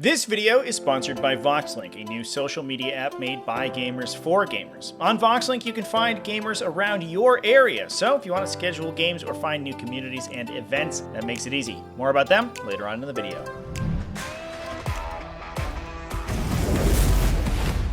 This video is sponsored by Vox Link, a new social media app made by gamers for gamers. On Vox Link, you can find gamers around your area, so if you want to schedule games or find new communities and events, that makes it easy. More about them later on in the video.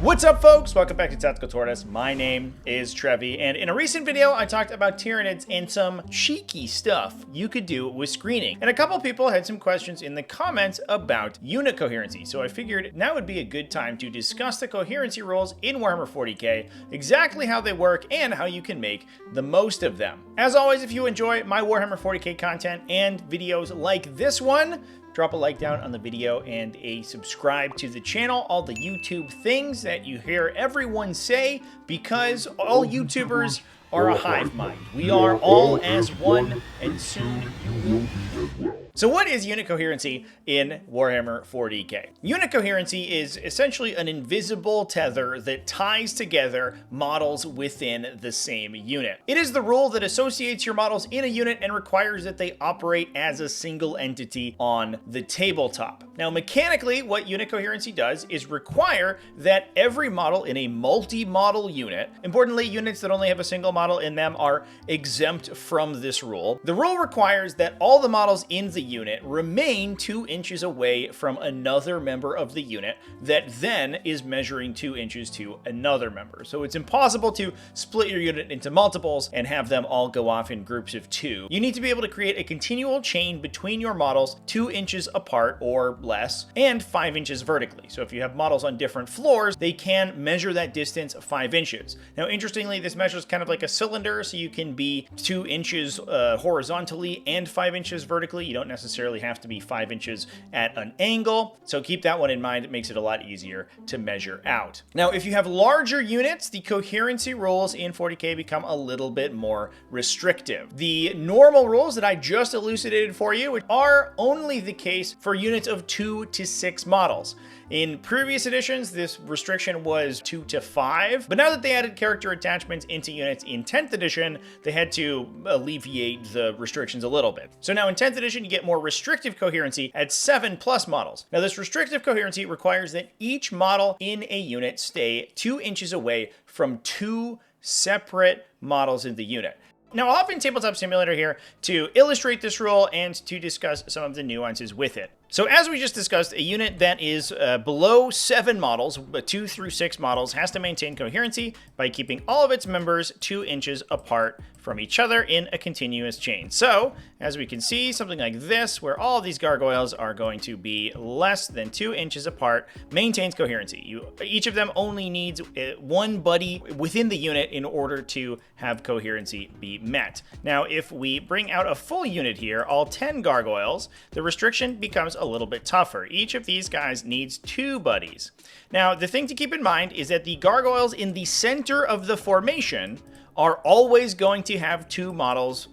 What's up, folks? Welcome back to TacticalTortoise. My name is Trevi, and in a recent video, I talked about Degenerates and some cheeky stuff you could do with screening. And a couple people had some questions in the comments about unit coherency, so I figured now would be a good time to discuss the coherency rules in Warhammer 40k, exactly how they work, and how you can make the most of them. As always, if you enjoy my Warhammer 40k content and videos like this one, drop a like down on the video and a subscribe to the channel, all the YouTube things that you hear everyone say, because all YouTubers are a hive mind. We are all as one, and soon you will be as well. So what is unit coherency in Warhammer 40k? Unit coherency is essentially an invisible tether that ties together models within the same unit. It is the rule that associates your models in a unit and requires that they operate as a single entity on the tabletop. Now, mechanically, what unit coherency does is require that every model in a multi-model unit, importantly, units that only have a single model in them, are exempt from this rule. The rule requires that all the models in the unit remain 2 inches away from another member of the unit that then is measuring 2 inches to another member. So it's impossible to split your unit into multiples and have them all go off in groups of 2. You need to be able to create a continual chain between your models 2 inches apart or less and 5 inches vertically. So if you have models on different floors, they can measure that distance 5 inches. Now, interestingly, this measures kind of like a cylinder, so you can be 2 inches horizontally and 5 inches vertically. You don't necessarily have to be 5 inches at an angle. So keep that one in mind. It makes it a lot easier to measure out. Now, if you have larger units, the coherency rules in 40k become a little bit more restrictive. The normal rules that I just elucidated for you are only the case for units of 2 to 6 models. In previous editions, this restriction was 2 to 5, but now that they added character attachments into units in 10th edition, they had to alleviate the restrictions a little bit. So now in 10th edition, you get more restrictive coherency at 7+ models. Now, this restrictive coherency requires that each model in a unit stay 2 inches away from 2 separate models in the unit. Now, I'll hop in Tabletop Simulator here to illustrate this rule and to discuss some of the nuances with it. So as we just discussed, a unit that is below 7 models, 2 through 6 models, has to maintain coherency by keeping all of its members 2 inches apart from each other in a continuous chain. So, as we can see, something like this, where all of these gargoyles are going to be less than 2 inches apart, maintains coherency. Each of them only needs one buddy within the unit in order to have coherency be met. Now, if we bring out a full unit here, all 10 gargoyles, the restriction becomes a little bit tougher. Each of these guys needs 2 buddies. Now, the thing to keep in mind is that the gargoyles in the center of the formation are always going to have 2 models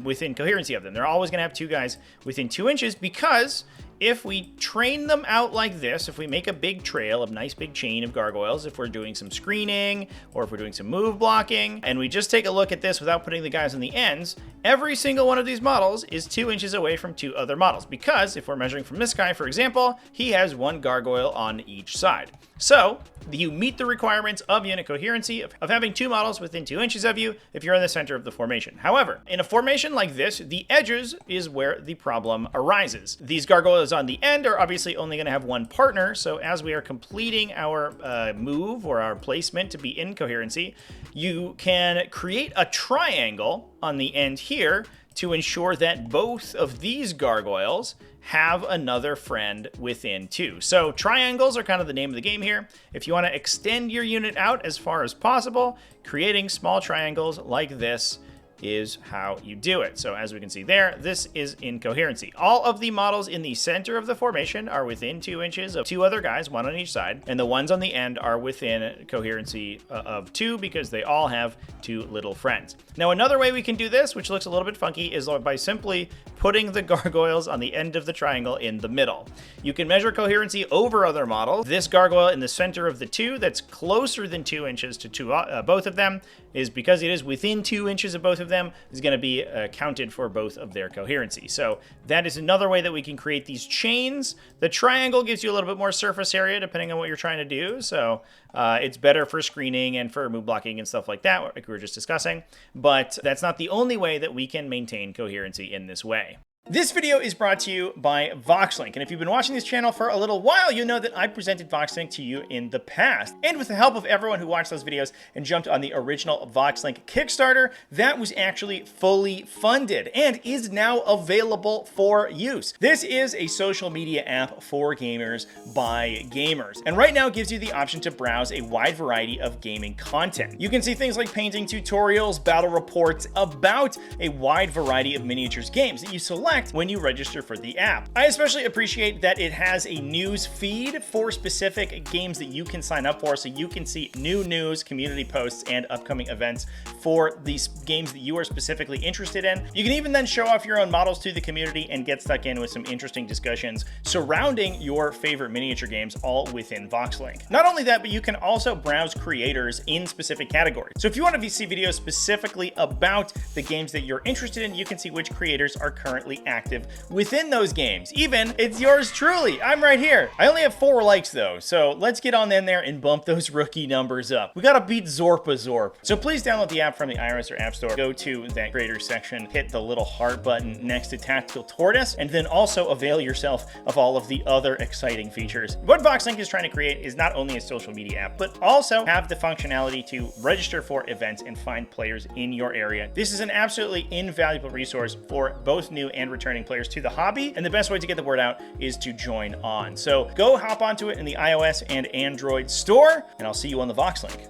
within coherency of them. They're always going to have 2 guys within 2 inches, because if we train them out like this, if we make a big trail, a nice big chain of gargoyles, if we're doing some screening or if we're doing some move blocking, and we just take a look at this without putting the guys on the ends, every single one of these models is 2 inches away from 2 other models, because if we're measuring from this guy, for example, he has 1 gargoyle on each side. So you meet the requirements of unit coherency of having 2 models within 2 inches of you if you're in the center of the formation. However, in a formation like this, the edges is where the problem arises. These gargoyles on the end are obviously only going to have 1 partner, so as we are completing our move or our placement to be in coherency, you can create a triangle on the end here to ensure that both of these gargoyles have another friend within 2. So triangles are kind of the name of the game here. If you want to extend your unit out as far as possible, creating small triangles like this is how you do it. So as we can see there, this is in coherency. All of the models in the center of the formation are within 2 inches of 2 other guys, 1 on each side, and the ones on the end are within coherency of 2 because they all have 2 little friends. Now, another way we can do this, which looks a little bit funky, is by simply putting the gargoyles on the end of the triangle in the middle. You can measure coherency over other models. This gargoyle in the center of the two that's closer than 2 inches to both of them is, because it is within 2 inches of both of them, is going to be counted for both of their coherency. So that is another way that we can create these chains. The triangle gives you a little bit more surface area depending on what you're trying to do. So it's better for screening and for move blocking and stuff like that, like we were just discussing. But that's not the only way that we can maintain coherency in this way. This video is brought to you by Vox Link, and if you've been watching this channel for a little while, you know that I presented Vox Link to you in the past. And with the help of everyone who watched those videos and jumped on the original Vox Link Kickstarter, that was actually fully funded and is now available for use. This is a social media app for gamers by gamers, and right now it gives you the option to browse a wide variety of gaming content. You can see things like painting tutorials, battle reports about a wide variety of miniatures games that you select when you register for the app. I especially appreciate that it has a news feed for specific games that you can sign up for, so you can see new news, community posts, and upcoming events for these games that you are specifically interested in. You can even then show off your own models to the community and get stuck in with some interesting discussions surrounding your favorite miniature games, all within Vox Link. Not only that, but you can also browse creators in specific categories. So if you want to see videos specifically about the games that you're interested in, you can see which creators are currently active within those games. Even, it's yours truly. I'm right here. I only have 4 likes though, so let's get on in there and bump those rookie numbers up. We gotta beat Zorp. So please download the app from the iOS or App Store. Go to that creators section, hit the little heart button next to Tactical Tortoise, and then also avail yourself of all of the other exciting features. What Vox Link is trying to create is not only a social media app, but also have the functionality to register for events and find players in your area. This is an absolutely invaluable resource for both new and returning players to the hobby, and the best way to get the word out is to join on. So go hop onto it in the iOS and Android store, and I'll see you on the Vox Link.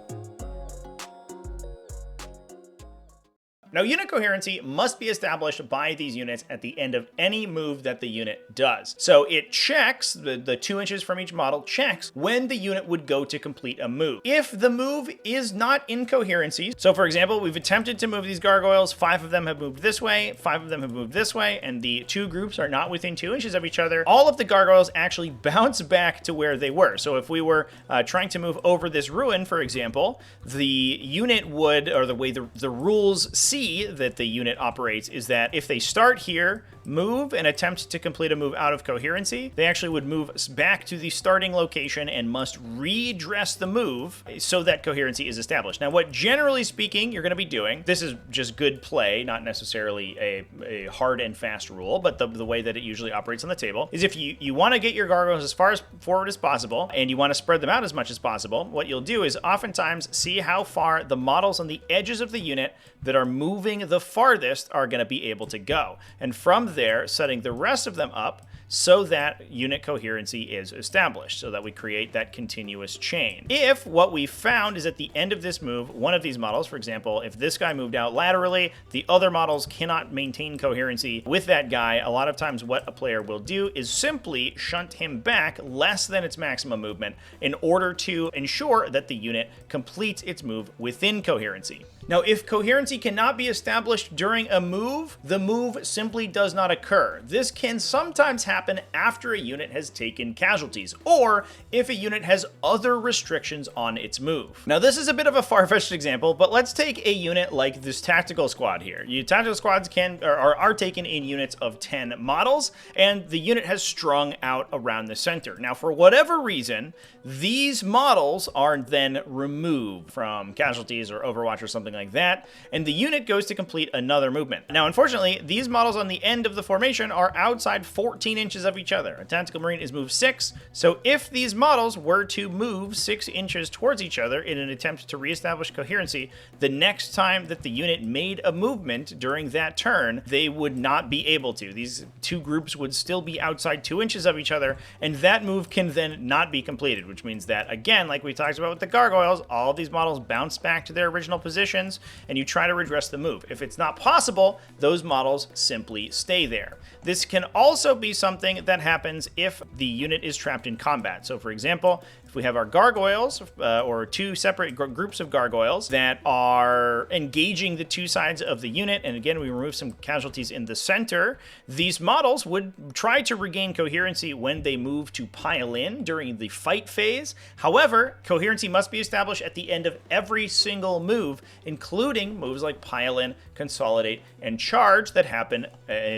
Now, unit coherency must be established by these units at the end of any move that the unit does. So it checks, the 2 inches from each model checks when the unit would go to complete a move. If the move is not in coherency, so for example, we've attempted to move these gargoyles, 5 of them have moved this way, 5 of them have moved this way, and the 2 groups are not within 2 inches of each other, all of the gargoyles actually bounce back to where they were. So if we were trying to move over this ruin, for example, the unit would, or the way the rules see that the unit operates is that if they start here, move, and attempt to complete a move out of coherency, they actually would move back to the starting location and must redress the move so that coherency is established. Now, what generally speaking you're going to be doing, this is just good play, not necessarily a hard and fast rule, but the way that it usually operates on the table, is if you want to get your gargoyles as far as forward as possible, and you want to spread them out as much as possible, what you'll do is oftentimes see how far the models on the edges of the unit that are moving the farthest are going to be able to go. And from there, setting the rest of them up so that unit coherency is established, so that we create that continuous chain. If what we found is at the end of this move, one of these models, for example, if this guy moved out laterally, the other models cannot maintain coherency with that guy, a lot of times what a player will do is simply shunt him back less than its maximum movement in order to ensure that the unit completes its move within coherency. Now, if coherency cannot be established during a move, the move simply does not occur. This can sometimes happen after a unit has taken casualties, or if a unit has other restrictions on its move. Now, this is a bit of a far-fetched example, but let's take a unit like this tactical squad here. Tactical squads are taken in units of 10 models, and the unit has strung out around the center. Now, for whatever reason, these models are then removed from casualties or Overwatch or something like that, and the unit goes to complete another movement. Now, unfortunately, these models on the end of the formation are outside 14 inches of each other. A tactical marine is move 6, so if these models were to move 6 inches towards each other in an attempt to reestablish coherency, the next time that the unit made a movement during that turn, they would not be able to. These two groups would still be outside 2 inches of each other, and that move can then not be completed, which means that, again, like we talked about with the gargoyles, all of these models bounce back to their original position, happens, and you try to redress the move. If it's not possible, those models simply stay there. This can also be something that happens if the unit is trapped in combat. So for example, if we have our gargoyles, or two separate groups of gargoyles that are engaging the two sides of the unit, and again, we remove some casualties in the center, these models would try to regain coherency when they move to pile in during the fight phase. However, coherency must be established at the end of every single move, including moves like pile in, consolidate, and charge that happen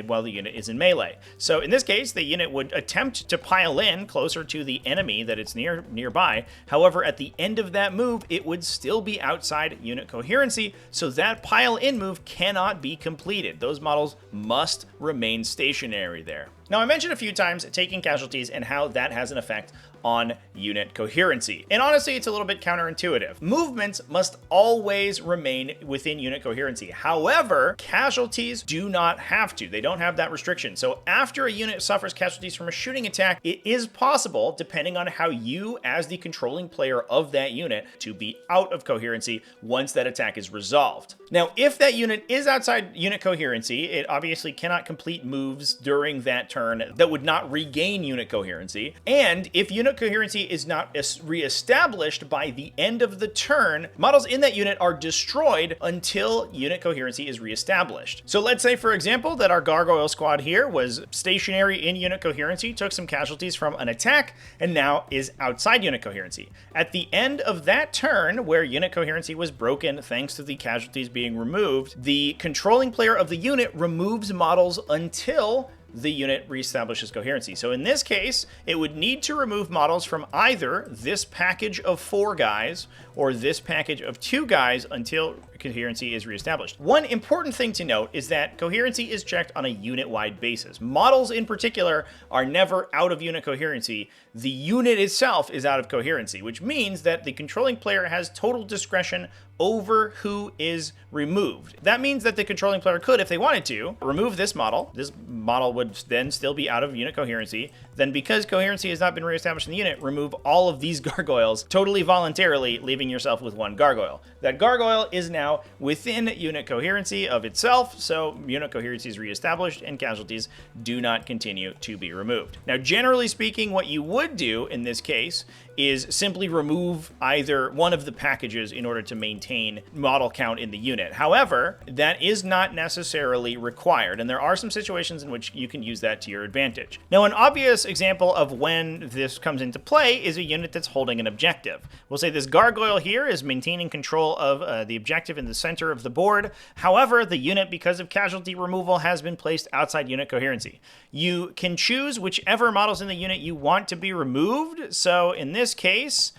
while the unit is in melee. So in this case, the unit would attempt to pile in closer to the enemy that it's nearby. However, at the end of that move, it would still be outside unit coherency, so that pile in move cannot be completed. Those models must remain stationary there. Now, I mentioned a few times taking casualties and how that has an effect on unit coherency. And honestly, it's a little bit counterintuitive. Movements must always remain within unit coherency. However, casualties do not have to. They don't have that restriction. So after a unit suffers casualties from a shooting attack, it is possible, depending on how you, as the controlling player of that unit, to be out of coherency once that attack is resolved. Now, if that unit is outside unit coherency, it obviously cannot complete moves during that turn that would not regain unit coherency. And if unit coherency is not reestablished by the end of the turn, models in that unit are destroyed until unit coherency is reestablished. So let's say, for example, that our gargoyle squad here was stationary in unit coherency, took some casualties from an attack, and now is outside unit coherency. At the end of that turn, where unit coherency was broken thanks to the casualties being removed, the controlling player of the unit removes models until the unit reestablishes coherency. So in this case, it would need to remove models from either this package of 4 guys or this package of 2 guys until coherency is reestablished. One important thing to note is that coherency is checked on a unit-wide basis. Models in particular are never out of unit coherency. The unit itself is out of coherency, which means that the controlling player has total discretion over who is removed. That means that the controlling player could, if they wanted to, remove this model. This model would then still be out of unit coherency. Then, because coherency has not been reestablished in the unit, remove all of these gargoyles totally voluntarily, leaving yourself with 1 gargoyle. That gargoyle is now within unit coherency of itself, so unit coherency is reestablished and casualties do not continue to be removed. Now, generally speaking, what you would do in this case is simply remove either one of the packages in order to maintain model count in the unit. However, that is not necessarily required, and there are some situations in which you can use that to your advantage. Now, an obvious example of when this comes into play is a unit that's holding an objective. We'll say this gargoyle here is maintaining control of the objective in the center of the board. However, the unit, because of casualty removal, has been placed outside unit coherency. You can choose whichever models in the unit you want to be removed. So in this case,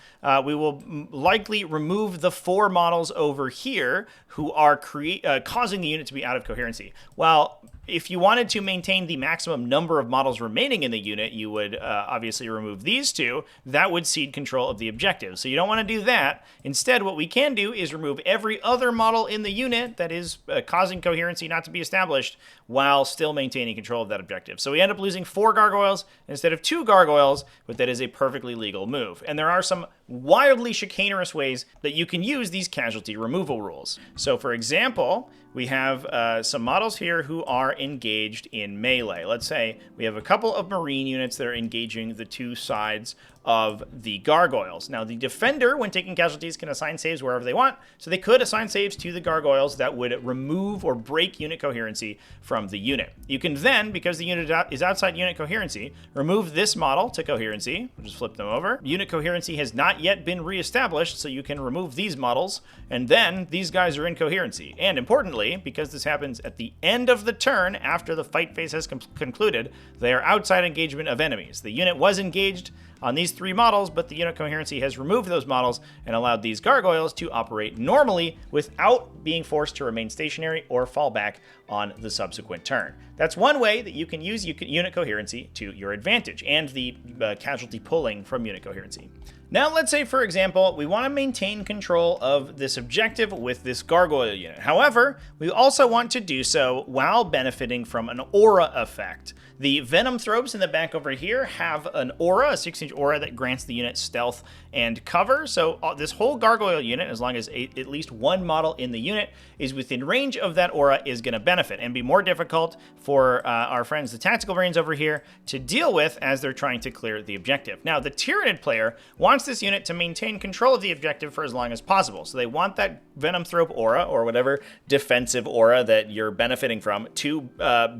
we will likely remove the 4 models over here who are causing the unit to be out of coherency. While if you wanted to maintain the maximum number of models remaining in the unit, you would obviously remove these 2. That would cede control of the objective. So you don't want to do that. Instead, what we can do is remove every other model in the unit that is causing coherency not to be established while still maintaining control of that objective. So we end up losing 4 gargoyles instead of 2 gargoyles, but that is a perfectly legal move. And there are some wildly chicanerous ways that you can use these casualty removal rules. So for example, we have some models here who are engaged in melee. Let's say we have a couple of marine units that are engaging the 2 sides of the gargoyles. Now, the defender, when taking casualties, can assign saves wherever they want, so they could assign saves to the gargoyles that would remove or break unit coherency from the unit. You can then, because the unit is outside unit coherency, remove this model to coherency. We'll just flip them over. Unit coherency has not yet been reestablished, so you can remove these models, and then these guys are in coherency. And importantly, because this happens at the end of the turn, after the fight phase has concluded, they are outside engagement of enemies. The unit was engaged on these 3 models, but the unit coherency has removed those models and allowed these gargoyles to operate normally without being forced to remain stationary or fall back on the subsequent turn. That's one way that you can use unit coherency to your advantage, and the casualty pulling from unit coherency. Now, let's say, for example, we want to maintain control of this objective with this gargoyle unit. However, we also want to do so while benefiting from an aura effect. The Venomthropes in the back over here have an aura, a 6-inch aura that grants the unit stealth and cover. So this whole gargoyle unit, as long as at least one model in the unit is within range of that aura, is going to benefit and be more difficult for our friends, the Tactical Marines over here, to deal with as they're trying to clear the objective. Now, the Tyranid player wants this unit to maintain control of the objective for as long as possible. So they want that Venomthrope aura, or whatever defensive aura that you're benefiting from, to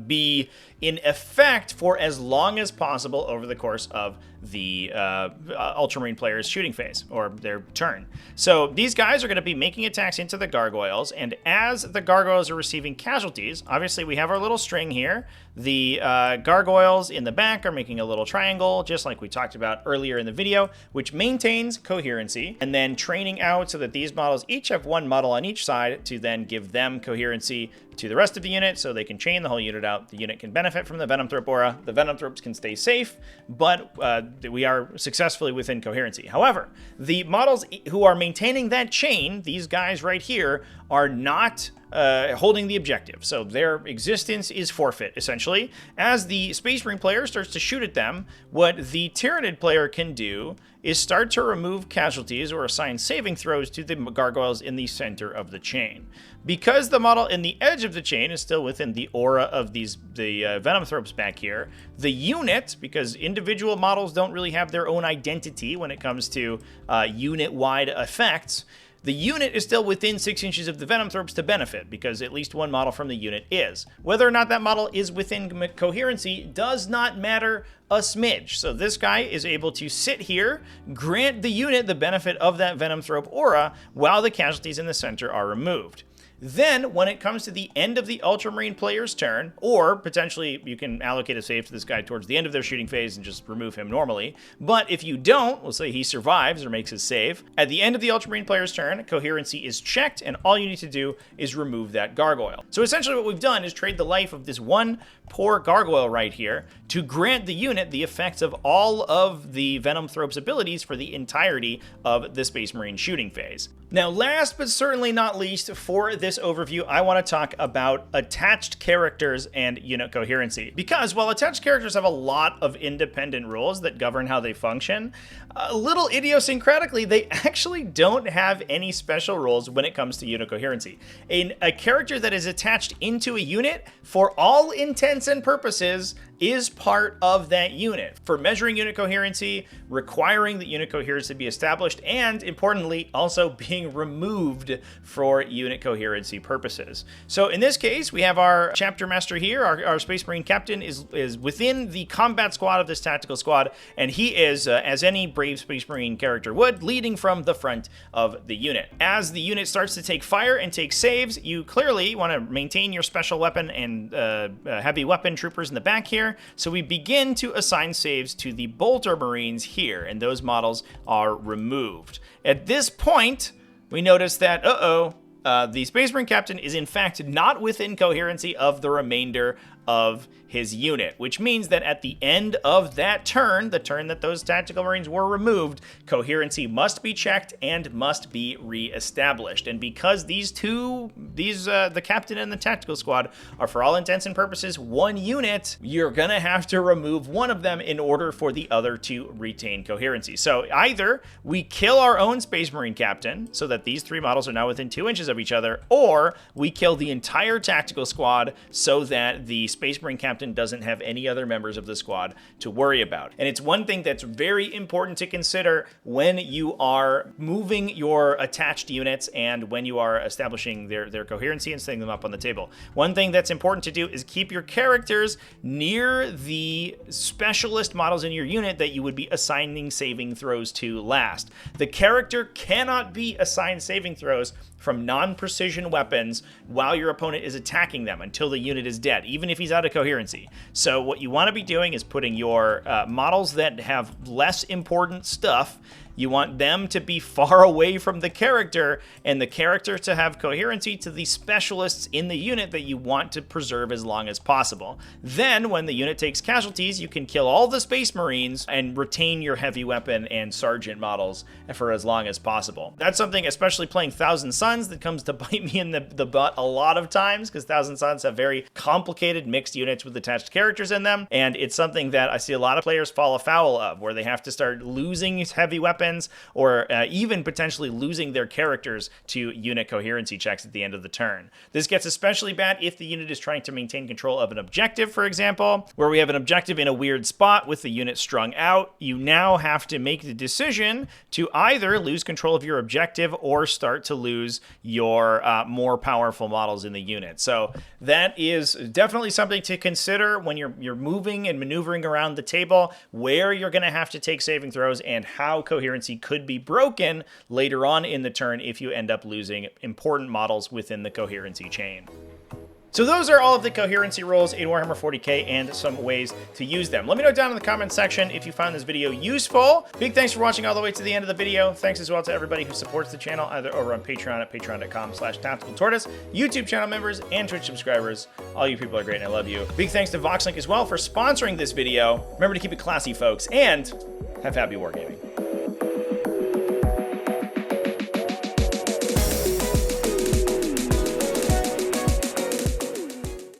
be in effect for as long as possible over the course of the Ultramarine player's shooting phase, or their turn. So these guys are going to be making attacks into the gargoyles, and as the gargoyles are receiving casualties, obviously we have our little string here. The gargoyles in the back are making a little triangle, just like we talked about earlier in the video, which maintains coherency, and then training out so that these models each have one model on each side to then give them coherency to the rest of the unit, so they can chain the whole unit out. The unit can benefit from the Venomthrope aura. The Venomthropes can stay safe, but we are successfully within coherency. However, the models who are maintaining that chain, these guys right here, are not holding the objective. So their existence is forfeit, essentially. As the Space Marine player starts to shoot at them, what the Tyranid player can do is start to remove casualties or assign saving throws to the gargoyles in the center of the chain. Because the model in the edge of the chain is still within the aura of the Venomthropes back here, the unit, because individual models don't really have their own identity when it comes to unit-wide effects, the unit is still within 6 inches of the Venomthropes to benefit, because at least one model from the unit is. Whether or not that model is within coherency does not matter a smidge. So this guy is able to sit here, grant the unit the benefit of that Venomthrope aura, while the casualties in the center are removed. Then, when it comes to the end of the Ultramarine player's turn, or potentially you can allocate a save to this guy towards the end of their shooting phase and just remove him normally, but if you don't, we'll say he survives or makes his save, at the end of the Ultramarine player's turn, coherency is checked, and all you need to do is remove that gargoyle. So essentially what we've done is trade the life of this one poor gargoyle right here to grant the unit the effects of all of the Venomthrope's abilities for the entirety of the Space Marine shooting phase. Now, last but certainly not least, for this overview, I want to talk about attached characters and unit coherency. Because while attached characters have a lot of independent rules that govern how they function, a little idiosyncratically, they actually don't have any special rules when it comes to unit coherency. A character that is attached into a unit, for all intents and purposes, is part of that unit for measuring unit coherency, requiring that unit coherency be established, and importantly, also being removed for unit coherency purposes. So in this case, we have our chapter master here, our Space Marine captain is within the combat squad of this tactical squad, and he is, as any brave Space Marine character would, leading from the front of the unit. As the unit starts to take fire and take saves, you clearly want to maintain your special weapon and heavy weapon troopers in the back here. So we begin to assign saves to the Bolter Marines here, and those models are removed. At this point, we notice that, the Space Marine captain is in fact not within coherency of the remainder of his unit, which means that at the end of that turn, the turn that those tactical marines were removed, coherency must be checked and must be re-established. And because the captain and the tactical squad are for all intents and purposes one unit, you're gonna have to remove one of them in order for the other to retain coherency. So either we kill our own Space Marine captain so that these three models are now within 2 inches of each other, or we kill the entire tactical squad so that the Space Marine captain doesn't have any other members of the squad to worry about. And it's one thing that's very important to consider when you are moving your attached units and when you are establishing their coherency and setting them up on the table. One thing that's important to do is keep your characters near the specialist models in your unit that you would be assigning saving throws to last. The character cannot be assigned saving throws from non-precision weapons while your opponent is attacking them until the unit is dead, even if he's out of coherency. So what you want to be doing is putting your models that have less important stuff You want them to be far away from the character, and the character to have coherency to the specialists in the unit that you want to preserve as long as possible. Then, when the unit takes casualties, you can kill all the Space Marines and retain your heavy weapon and sergeant models for as long as possible. That's something, especially playing Thousand Suns, that comes to bite me in the butt a lot of times, because Thousand Suns have very complicated mixed units with attached characters in them, and it's something that I see a lot of players fall afoul of, where they have to start losing heavy weapons, or even potentially losing their characters to unit coherency checks at the end of the turn. This gets especially bad if the unit is trying to maintain control of an objective, for example, where we have an objective in a weird spot with the unit strung out. You now have to make the decision to either lose control of your objective or start to lose your more powerful models in the unit. So that is definitely something to consider when you're moving and maneuvering around the table, where you're going to have to take saving throws and how coherency could be broken later on in the turn if you end up losing important models within the coherency chain. So those are all of the coherency rules in Warhammer 40k and some ways to use them. Let me know down in the comments section if you found this video useful. Big thanks for watching all the way to the end of the video. Thanks as well to everybody who supports the channel, either over on Patreon at patreon.com/TacticalTortoise, YouTube channel members, and Twitch subscribers. All you people are great and I love you. Big thanks to Vox Link as well for sponsoring this video. Remember to keep it classy, folks, and have happy wargaming.